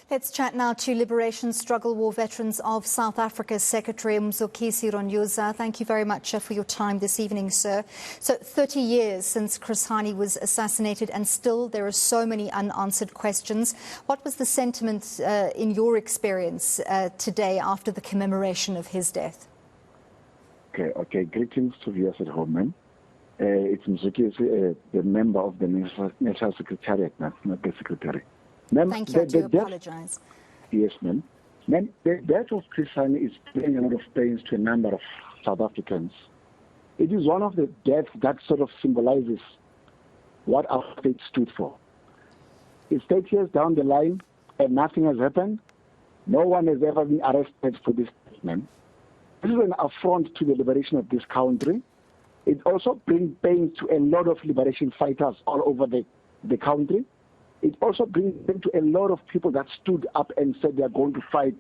Let's chat now to Liberation Struggle War Veterans of South Africa's Secretary Mzukisi Ronyuza. Thank you very much for your time this evening, sir. So 30 years since Hani was assassinated and still there are so many unanswered questions. What was the sentiment in your experience today after the commemoration of his death? Okay. Greetings to viewers at home, ma'am. It's Mzukisi, the member of the National Secretariat, not the Secretary. Thank you. I do apologize. Yes, ma'am. Ma'am, the death of Hani is bringing a lot of pains to a number of South Africans. It is one of the deaths that sort of symbolizes what our state stood for. It's 30 years down the line and nothing has happened. No one has ever been arrested for this, ma'am. This is an affront to the liberation of this country. It also brings pain to a lot of liberation fighters all over the country. It also brings pain to a lot of people that stood up and said they are going to fight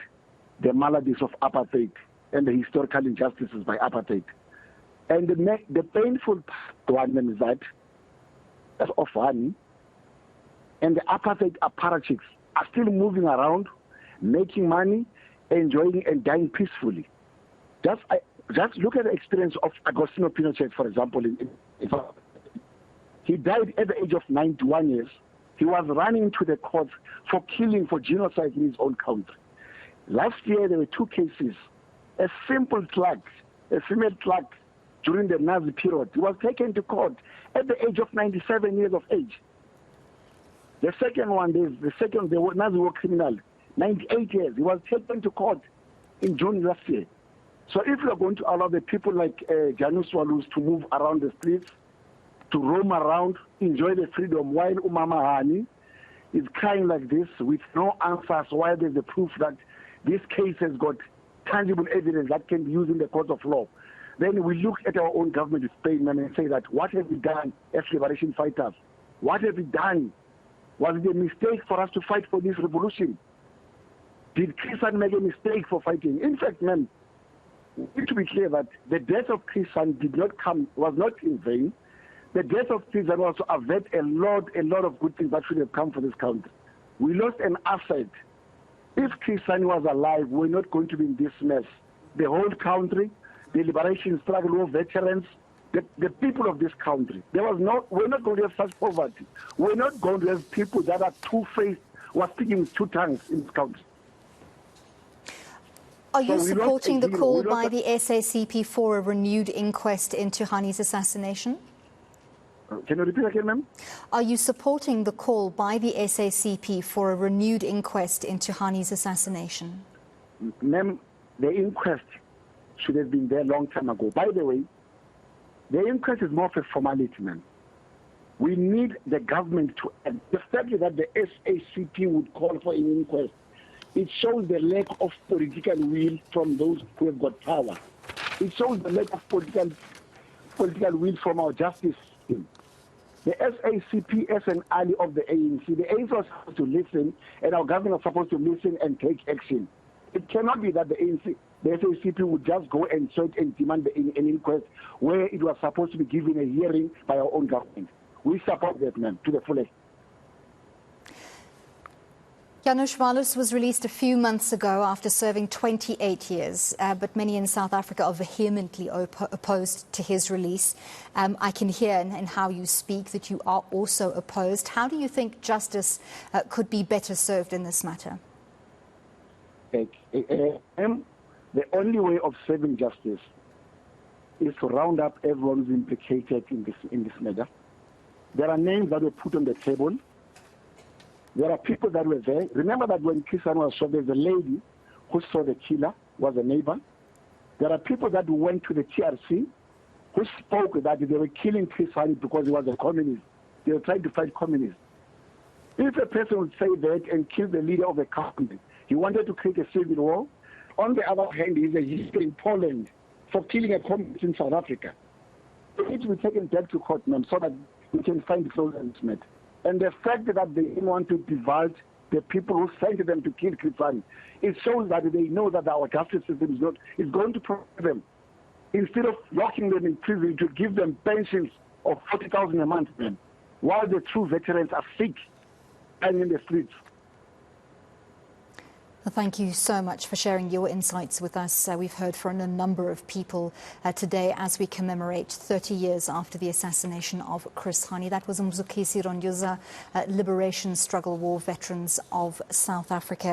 the maladies of apartheid and the historical injustices by apartheid. And the painful one is that of Hani and the apartheid apparatchiks are still moving around, making money, enjoying and dying peacefully. Just look at the experience of Agostinho Pinochet, for example. He died at the age of 91 years. He was running to the courts for killing, for genocide in his own country. Last year, there were two cases. A simple clerk, a female clerk, during the Nazi period, he was taken to court at the age of 97 years of age. The second one, the Nazi war criminal, 98 years, he was taken to court in June last year. So if you are going to allow the people like Janusz Waluś to move around the streets, to roam around, enjoy the freedom, while Hani is crying like this with no answers, while there's the proof that this case has got tangible evidence that can be used in the court of law, then we look at our own government in Spain and say that what have we done as liberation fighters? What have we done? Was it a mistake for us to fight for this revolution? Did Hani make a mistake for fighting? In fact, ma'am, we need to be clear that the death of Hani was not in vain. The death of Hani was to avert a lot of good things that should have come for this country. We lost an asset. If Hani was alive, we're not going to be in this mess. The whole country, the liberation struggle of veterans, the people of this country. We're not going to have such poverty. We're not going to have people that are two-faced, who are speaking with two tongues in this country. Are you supporting the call by the SACP for a renewed inquest into Hani's assassination? Can you repeat again, ma'am? Are you supporting the call by the SACP for a renewed inquest into Hani's assassination? Ma'am, the inquest should have been there a long time ago. By the way, the inquest is more of a formality, ma'am. We need the government to act. The fact that the SACP would call for an inquest, it shows the lack of political will from those who have got power. It shows the lack of political will from our justice system. The SACP as an ally of the ANC, the ANC was supposed to listen, and our government was supposed to listen and take action. It cannot be that the SACP would just go and search and demand an inquest where it was supposed to be given a hearing by our own government. We support that, man, to the fullest. Janusz Waluś was released a few months ago after serving 28 years, but many in South Africa are vehemently opposed to his release. I can hear in how you speak that you are also opposed. How do you think justice could be better served in this matter? The only way of serving justice is to round up everyone who's implicated in this matter. There are names that were put on the table. There are people that were there. Remember that when Hani was shot, there's a lady who saw the killer, was a neighbor. There are people that went to the TRC who spoke that they were killing Hani because he was a communist. They were trying to fight communists. If a person would say that and kill the leader of a country, he wanted to create a civil war. On the other hand, he's a hero in Poland for killing a communist in South Africa. It needs to be taken back to court, ma'am, so that we can find the close and And the fact that they didn't want to divulge the people who sent them to kill Hani, it shows that they know that our justice system is going to protect them. Instead of locking them in prison, to give them pensions of 40,000 a month, man, while the true veterans are sick and in the streets. Well, thank you so much for sharing your insights with us. We've heard from a number of people today as we commemorate 30 years after the assassination of Chris Hani. That was Mzukisi Ronyuza, Liberation Struggle War Veterans of South Africa.